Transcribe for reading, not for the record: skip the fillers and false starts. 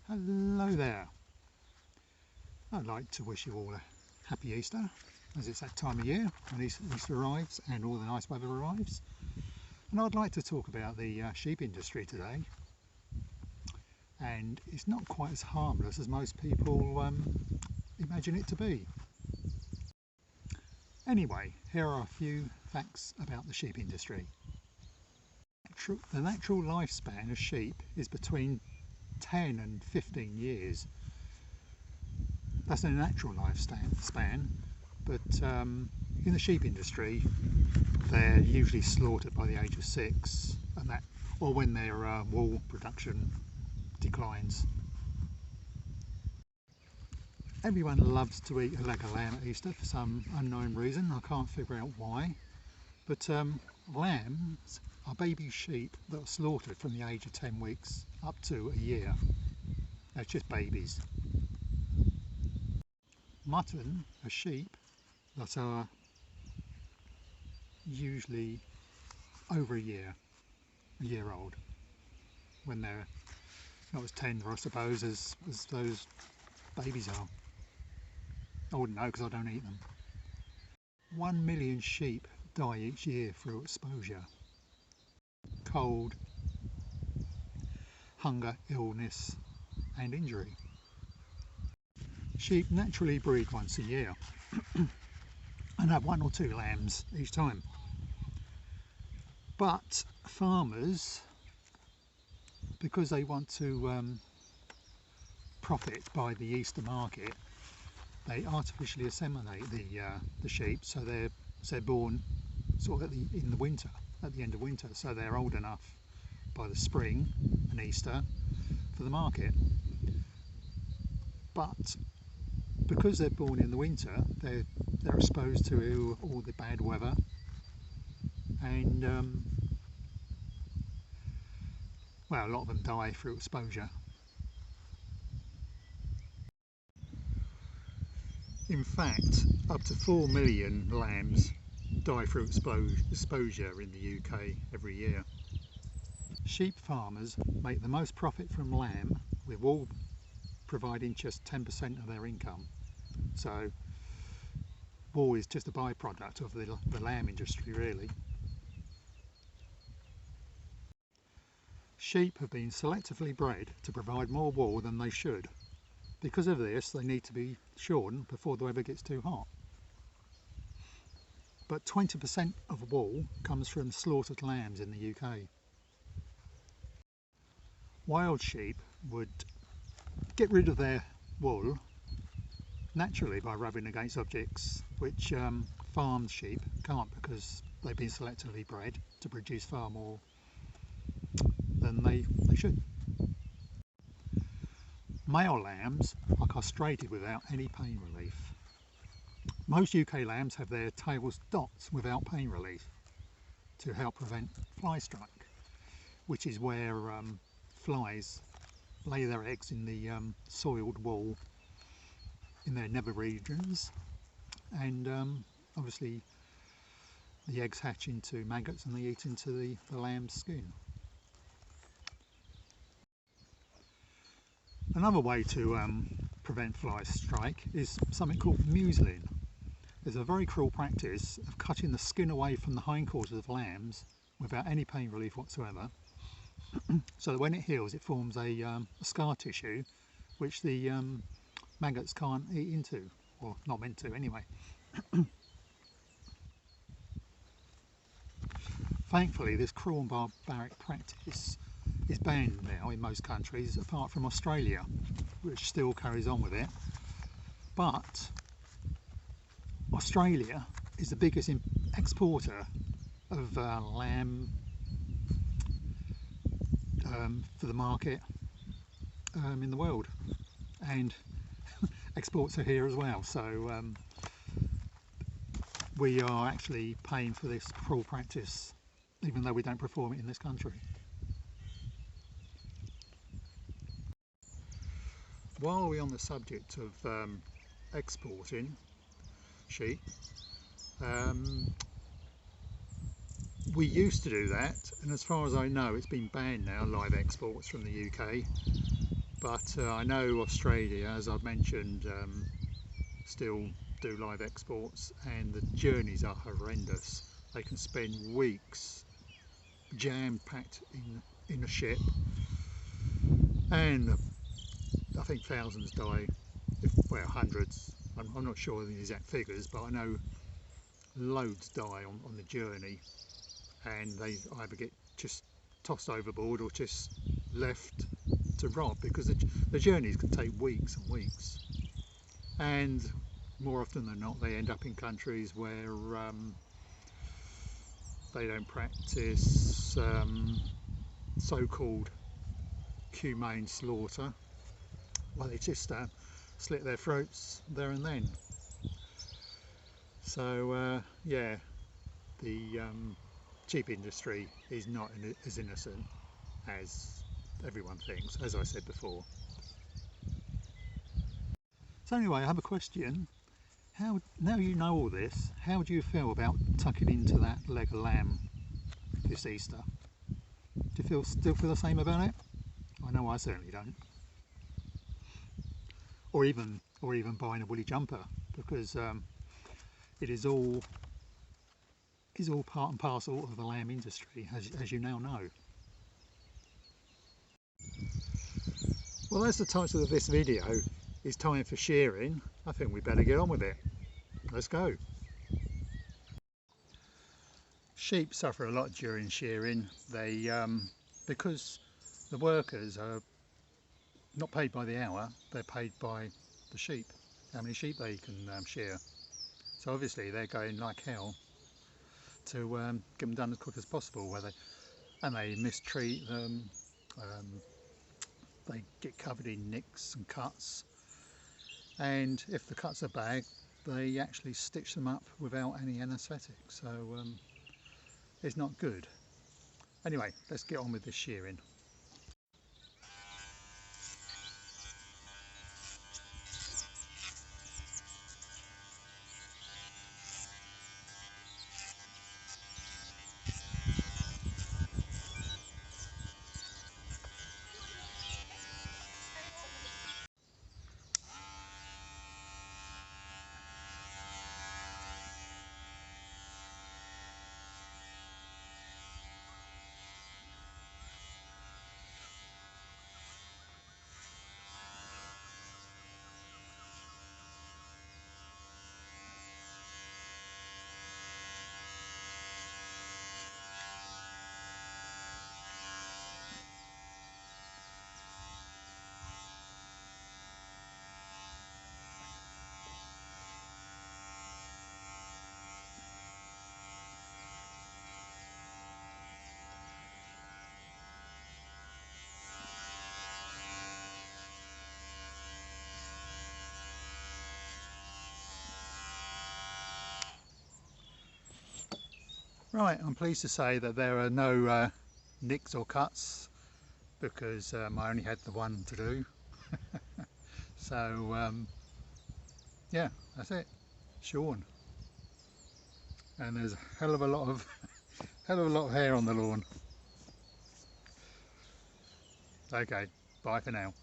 Hello there. I'd like to wish you all a happy Easter, as it's that time of year when Easter arrives and all the nice weather arrives. And I'd like to talk about the sheep industry today. And it's not quite as harmless as most people imagine it to be. Anyway, here are a few facts about the sheep industry. The natural lifespan of sheep is between 10 and 15 years. That's a natural lifespan, but in the sheep industry they're usually slaughtered by the age of 6, and that, or when their wool production declines. Everyone loves to eat a leg of lamb at Easter for some unknown reason. I can't figure out why, but lambs are baby sheep that are slaughtered from the age of 10 weeks up to a year. They're just babies. Mutton are sheep that are usually over a year old, when they're not as tender, I suppose, as those babies are. I wouldn't know because I don't eat them. 1 million sheep die each year through exposure. Cold, hunger, illness and injury. Sheep naturally breed once a year and have 1 or 2 lambs each time. But farmers, because they want to profit by the Easter market, they artificially inseminate the sheep, so they're born sort of in the winter, at the end of winter, so they're old enough by the spring and Easter for the market. But because they're born in the winter, they're exposed to all the bad weather, and well, a lot of them die through exposure. In fact, up to 4 million lambs die through exposure in the UK every year. Sheep farmers make the most profit from lamb, with wool providing just 10% of their income. So wool is just a byproduct of the lamb industry, really. Sheep have been selectively bred to provide more wool than they should. Because of this, they need to be shorn before the weather gets too hot. But 20% of wool comes from slaughtered lambs in the UK. Wild sheep would get rid of their wool naturally by rubbing against objects, which farmed sheep can't, because they've been selectively bred to produce far more than they should. Male lambs are castrated without any pain relief. Most UK lambs have their tails docked without pain relief to help prevent fly strike, which is where flies lay their eggs in the soiled wool in their nether regions, and obviously the eggs hatch into maggots and they eat into the lamb's skin. Another way to prevent fly strike is something called museling. There's a very cruel practice of cutting the skin away from the hindquarters of lambs without any pain relief whatsoever, so that when it heals it forms a scar tissue which the maggots can't eat into, or not meant to anyway. Thankfully, this cruel and barbaric practice is banned now in most countries, apart from Australia, which still carries on with it. But Australia is the biggest exporter of lamb for the market in the world, and exports are here as well, so we are actually paying for this cruel practice, even though we don't perform it in this country. While we're on the subject of exporting sheep, we used to do that, and as far as I know it's been banned now, live exports from the UK, but I know Australia, as I've mentioned, still do live exports, and the journeys are horrendous. They can spend weeks jam-packed in a ship, and I think thousands die, well, hundreds. I'm not sure of the exact figures, but I know loads die on the journey, and they either get just tossed overboard or just left to rot, because the journeys can take weeks and weeks, and more often than not they end up in countries where they don't practice so-called humane slaughter. Well, they just slit their throats there and then. So yeah, the sheep industry is not as innocent as everyone thinks, as I said before. So anyway, I have a question. Now you know all this, how do you feel about tucking into that leg of lamb this Easter? Do you still feel the same about it? I know I certainly don't. Or even buying a woolly jumper, because it is all part and parcel of the lamb industry, as you now know. Well, as the title of this video is time for shearing, I think we better get on with it. Let's go. Sheep suffer a lot during shearing. They because the workers are not paid by the hour, they're paid by the sheep, how many sheep they can shear. So obviously they're going like hell to get them done as quick as possible, and they mistreat them. They get covered in nicks and cuts, and if the cuts are bad, they actually stitch them up without any anaesthetic, so it's not good. Anyway, let's get on with this shearing. Right, I'm pleased to say that there are no nicks or cuts, because I only had the one to do. So yeah, that's it, shorn. And there's a hell of a lot of hair on the lawn. Okay, bye for now.